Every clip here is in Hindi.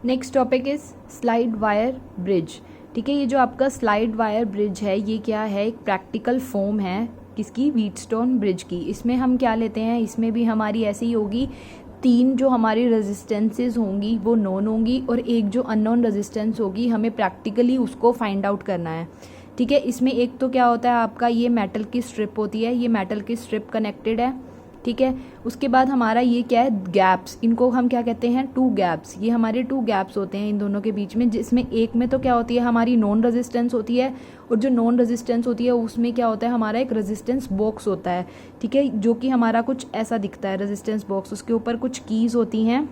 Next topic is slide wire bridge. ठीक है, ये जो आपका स्लाइड वायर ब्रिज है ये क्या है, एक प्रैक्टिकल फॉर्म है किसकी, व्हीटस्टोन ब्रिज की। इसमें हम क्या लेते हैं, इसमें भी हमारी ऐसी ही होगी, तीन जो हमारी रेजिस्टेंसेस होंगी वो नोन होंगी और एक जो अननोन रेजिस्टेंस होगी, हमें प्रैक्टिकली उसको फाइंड आउट करना है। ठीक है, इसमें एक तो क्या होता है आपका, ये मेटल की स्ट्रिप होती है, ये मेटल की स्ट्रिप कनेक्टेड है। ठीक है, उसके बाद हमारा ये क्या है, गैप्स, इनको हम क्या कहते हैं, टू गैप्स। ये हमारे टू गैप्स होते हैं इन दोनों के बीच में, जिसमें एक में तो क्या होती है हमारी नॉन रेजिस्टेंस होती है और जो नॉन रेजिस्टेंस होती है उसमें क्या होता है हमारा एक रेजिस्टेंस बॉक्स होता है। ठीक है, जो कि हमारा कुछ ऐसा दिखता है रेजिस्टेंस बॉक्स, उसके ऊपर कुछ कीज़ होती हैं,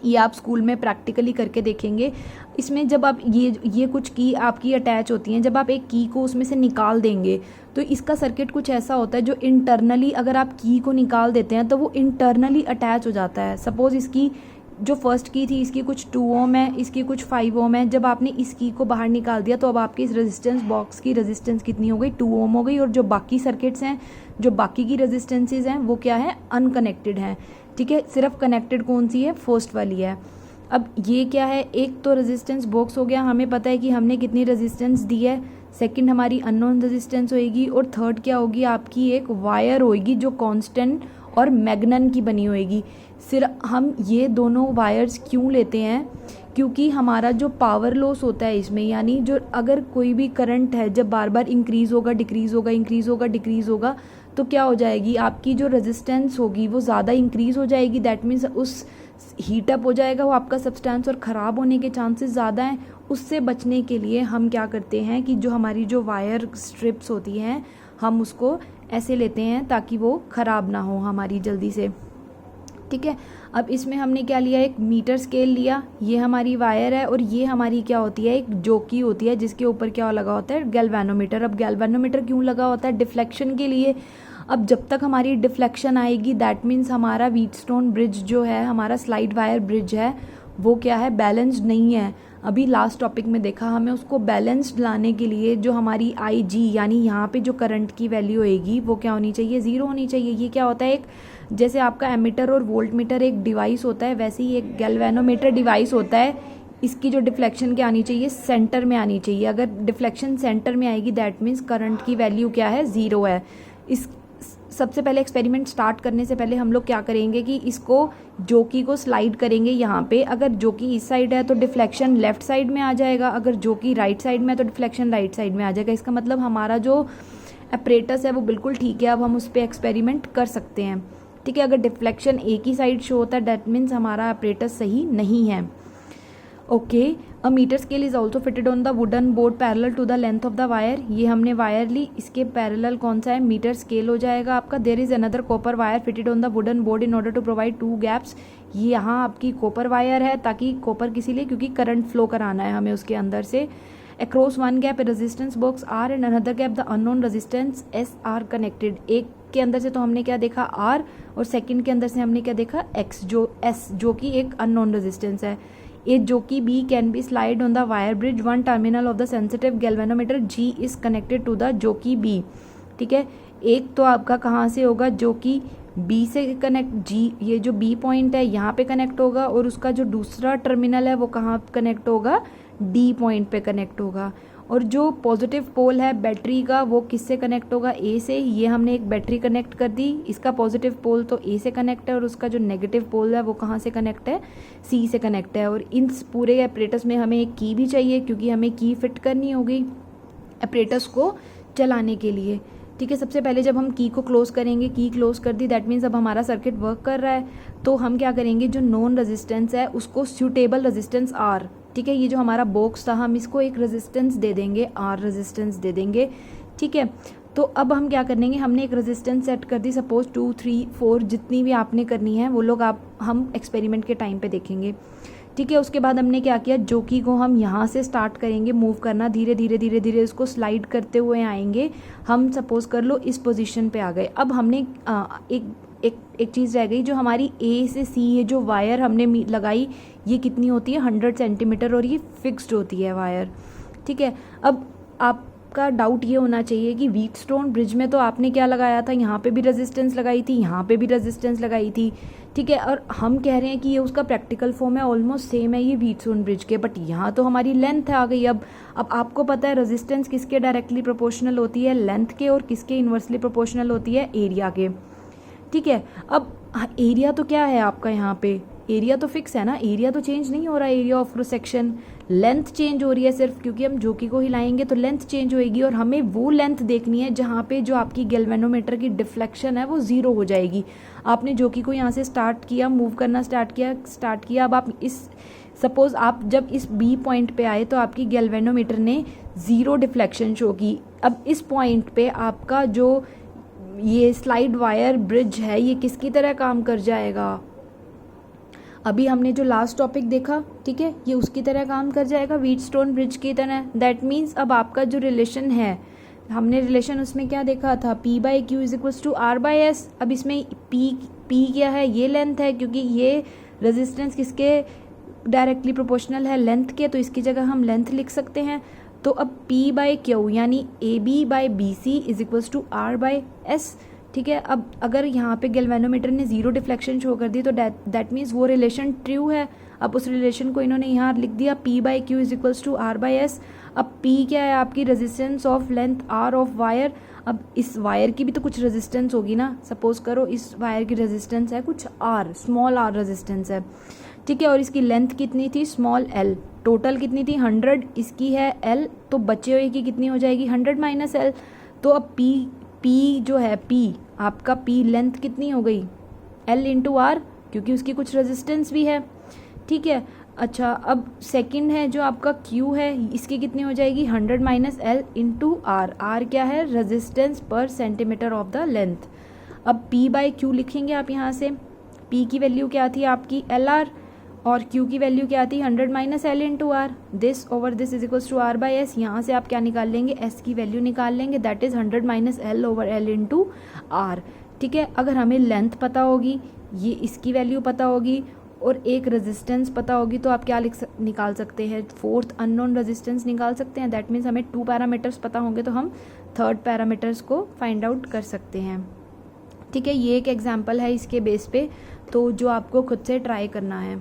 ये आप स्कूल में प्रैक्टिकली करके देखेंगे। इसमें जब आप ये कुछ की आपकी अटैच होती हैं, जब आप एक की को उसमें से निकाल देंगे तो इसका सर्किट कुछ ऐसा होता है जो इंटरनली, अगर आप की को निकाल देते हैं तो वो इंटरनली अटैच हो जाता है। सपोज इसकी जो फर्स्ट की थी इसकी कुछ 2 ओम है, इसकी कुछ 5 ओम है, जब आपने इस की को बाहर निकाल दिया तो अब आपकी इस रेजिस्टेंस बॉक्स की रेजिस्टेंस कितनी हो गई, 2 ओम हो गई। और जो बाकी सर्किट्स हैं, जो बाकी की रेजिस्टेंसेज हैं वो क्या है, अनकनेक्टेड हैं। ठीक है, सिर्फ कनेक्टेड कौन सी है, फर्स्ट वाली है। अब ये क्या है, एक तो रेजिस्टेंस बॉक्स हो गया, हमें पता है कि हमने कितनी रेजिस्टेंस दी है। सेकंड हमारी अननोन रेजिस्टेंस होएगी और थर्ड क्या होगी आपकी, एक वायर होएगी जो कांस्टेंट और मैग्नन की बनी होएगी। सिर्फ हम ये दोनों वायर्स क्यों लेते हैं, क्योंकि हमारा जो पावर लॉस होता है इसमें, यानी जो अगर कोई भी करंट है जब बार बार इंक्रीज़ होगा डिक्रीज़ होगा, इंक्रीज़ होगा डिक्रीज़ होगा, तो क्या हो जाएगी आपकी जो रेजिस्टेंस होगी वो ज़्यादा इंक्रीज़ हो जाएगी। दैट मीन्स उस हीटअप हो जाएगा वो आपका सब्सटेंस और ख़राब होने के चांसेस ज़्यादा हैं। उससे बचने के लिए हम क्या करते हैं कि जो हमारी जो वायर स्ट्रिप्स होती हैं हम उसको ऐसे लेते हैं ताकि वो ख़राब ना हो हमारी जल्दी से। ठीक है, अब इसमें हमने क्या लिया, एक मीटर स्केल लिया, ये हमारी वायर है और ये हमारी क्या होती है, एक जोकी होती है जिसके ऊपर क्या लगा होता है, गैल्वेनोमीटर। अब गैल्वेनोमीटर क्यों लगा होता है, डिफ्लेक्शन के लिए। अब जब तक हमारी डिफ्लेक्शन आएगी दैट मीन्स हमारा व्हीटस्टोन ब्रिज जो है, हमारा स्लाइड वायर ब्रिज है, वो क्या है, बैलेंस्ड नहीं है। अभी लास्ट टॉपिक में देखा, हमें उसको बैलेंस्ड लाने के लिए जो हमारी आई जी यानी यहाँ पे जो करंट की वैल्यू होएगी वो क्या होनी चाहिए, 0 होनी चाहिए। ये क्या होता है, एक जैसे आपका एमीटर और वोल्ट मीटर एक डिवाइस होता है, वैसे ही एक गैल्वेनोमीटर डिवाइस होता है। इसकी जो डिफ्लेक्शन क्या आनी चाहिए, सेंटर में आनी चाहिए। अगर डिफ्लेक्शन सेंटर में आएगी दैट मीन्स करंट की वैल्यू क्या है, 0 है। इस सबसे पहले एक्सपेरिमेंट स्टार्ट करने से पहले हम लोग क्या करेंगे कि इसको जोकी को स्लाइड करेंगे यहाँ पे। अगर जोकी इस साइड है तो डिफ्लेक्शन लेफ्ट साइड में आ जाएगा, अगर जोकी राइट साइड में है तो डिफ्लेक्शन राइट साइड में आ जाएगा। इसका मतलब हमारा जो अपरेटस है वो बिल्कुल ठीक है, अब हम उस पर एक्सपेरिमेंट कर सकते हैं। ठीक है, अगर डिफ्लेक्शन एक ही साइड शो होता है दैट मीन्स हमारा अपरेटस सही नहीं है। Okay, a metre scale is also fitted on the wooden board parallel to the length of the wire. ये हमने वायर ली, इसके पैरेलल कौन सा है, मीटर स्केल हो जाएगा आपका। There is another copper wire fitted on the wooden board in order to provide 2 gaps. ये यहाँ आपकी कॉपर वायर है, ताकि कॉपर किसी लिए, क्योंकि करंट फ्लो कराना है हमें उसके अंदर से। Across one gap a resistance box R and another gap the unknown resistance S are connected. एक के अंदर से तो हमने क्या देखा, आर, और सेकंड के अंदर से हमने क्या देखा, एक्स, जो एस, जो कि एक अननोन रेजिस्टेंस है। A jockey B can be slide on the wire bridge. One terminal of the sensitive galvanometer G is connected to the jockey B. ठीक है, एक तो आपका कहाँ से होगा, जोकी B से कनेक्ट, G ये जो B पॉइंट है यहाँ पे कनेक्ट होगा, और उसका जो दूसरा टर्मिनल है वो कहाँ कनेक्ट होगा, D पॉइंट पे कनेक्ट होगा। और जो पॉजिटिव पोल है बैटरी का वो किससे कनेक्ट होगा, ए से। ये हमने एक बैटरी कनेक्ट कर दी, इसका पॉजिटिव पोल तो ए से कनेक्ट है और उसका जो नेगेटिव पोल है वो कहाँ से कनेक्ट है, सी से कनेक्ट है। और इन पूरे अपरेटस में हमें एक की भी चाहिए क्योंकि हमें की फिट करनी होगी अपरेटस को चलाने के लिए। ठीक है, सबसे पहले जब हम की को क्लोज करेंगे, की क्लोज कर दी दैट मीन्स अब हमारा सर्किट वर्क कर रहा है। तो हम क्या करेंगे, जो नॉन रेजिस्टेंस है उसको सूटेबल रेजिस्टेंस आर, ठीक है, ये जो हमारा बॉक्स था हम इसको एक रेजिस्टेंस दे देंगे, आर रेजिस्टेंस दे देंगे। ठीक है, तो अब हम क्या करेंगे, हमने एक रेजिस्टेंस सेट कर दी, सपोज 2, 3, 4 जितनी भी आपने करनी है वो लोग हम एक्सपेरिमेंट के टाइम पे देखेंगे। ठीक है, उसके बाद हमने क्या किया, जोकी को हम यहाँ से स्टार्ट करेंगे मूव करना, धीरे धीरे धीरे धीरे उसको स्लाइड करते हुए आएंगे। हम सपोज कर लो इस पोजीशन पे आ गए। अब हमने एक चीज़ रह गई, जो हमारी ए से सी ये जो वायर हमने लगाई ये कितनी होती है, 100 सेंटीमीटर, और ये फिक्स्ड होती है वायर। ठीक है, अब आप आपका डाउट ये होना चाहिए कि व्हीटस्टोन ब्रिज में तो आपने क्या लगाया था, यहाँ पे भी रेजिस्टेंस लगाई थी, यहाँ पे भी रेजिस्टेंस लगाई थी, ठीक है, और हम कह रहे हैं कि ये उसका प्रैक्टिकल फॉर्म है, ऑलमोस्ट सेम है ये व्हीटस्टोन ब्रिज के, बट यहाँ तो हमारी लेंथ आ गई। अब आपको पता है रेजिस्टेंस किसके डायरेक्टली प्रोपोर्शनल होती है, लेंथ के, और किसके इन्वर्सली प्रोपोर्शनल होती है, एरिया के, ठीक है। अब एरिया तो क्या है आपका, यहाँ पे एरिया तो फिक्स है ना, एरिया तो चेंज नहीं हो रहा है, area of cross section, length change हो रही है सिर्फ, क्योंकि हम जोकी को हिलाएंगे तो लेंथ चेंज होएगी, और हमें वो लेंथ देखनी है जहाँ पे जो आपकी गैल्वेनोमीटर की डिफ्लेक्शन है वो ज़ीरो हो जाएगी। आपने जोकी को यहाँ से स्टार्ट किया, मूव करना स्टार्ट किया, अब आप इस सपोज आप जब इस बी पॉइंट पे आए तो आपकी गैल्वेनोमीटर ने ज़ीरो डिफ्लेक्शन शो की। अब इस पॉइंट पे आपका जो ये स्लाइड वायर ब्रिज है ये किसकी तरह काम कर जाएगा, अभी हमने जो लास्ट टॉपिक देखा, ठीक है, ये उसकी तरह काम कर जाएगा, व्हीटस्टोन ब्रिज की तरह। दैट मीन्स अब आपका जो रिलेशन है, हमने रिलेशन उसमें क्या देखा था, P by Q is equals to R by S। अब इसमें P क्या है, ये लेंथ है, क्योंकि ये रेजिस्टेंस किसके डायरेक्टली प्रोपोर्शनल है, लेंथ के, तो इसकी जगह हम लेंथ लिख सकते हैं। तो अब P बाई क्यू यानी AB by BC is equals to R by S, ठीक है। अब अगर यहाँ पे गैल्वेनोमीटर ने ज़ीरो डिफ्लेक्शन शो कर दी तो दैट मीन्स वो रिलेशन ट्रू है। अब उस रिलेशन को इन्होंने यहाँ लिख दिया, P by Q is equals to R by S। अब P क्या है, आपकी resistance of length, R of wire. अब इस वायर की भी तो कुछ रेजिस्टेंस होगी ना, सपोज करो इस वायर की रेजिस्टेंस है कुछ R, स्मॉल r रेजिस्टेंस है, ठीक है, और इसकी लेंथ कितनी थी, स्मॉल l, टोटल कितनी थी 100, इसकी है l, तो बचे हुए की कितनी हो जाएगी 100 माइनस l। तो अब P जो है, P आपका P लेंथ कितनी हो गई, L इंटू R, क्योंकि उसकी कुछ रेजिस्टेंस भी है, ठीक है। अच्छा, अब सेकंड है जो आपका Q है, इसकी कितनी हो जाएगी 100 minus L into R। R क्या है, रेजिस्टेंस पर सेंटीमीटर ऑफ द लेंथ। अब P बाई Q लिखेंगे आप यहाँ से, P की वैल्यू क्या थी आपकी LR, और Q की वैल्यू क्या थी 100 minus L into R, this over this is equals to R by S। यहाँ से आप क्या निकाल लेंगे, S की वैल्यू निकाल लेंगे, that is 100 minus L over L into R, ठीक है। अगर हमें लेंथ पता होगी, ये इसकी वैल्यू पता होगी, और एक रेजिस्टेंस पता होगी, तो आप क्या निकाल सकते हैं, फोर्थ अननोन रेजिस्टेंस निकाल सकते हैं। दैट मीन्स हमें 2 पैरामीटर्स पता होंगे तो हम थर्ड पैरामीटर्स को फाइंड आउट कर सकते हैं, ठीक है। ये एक एग्जाम्पल है इसके बेस पे, तो जो आपको खुद से ट्राई करना है।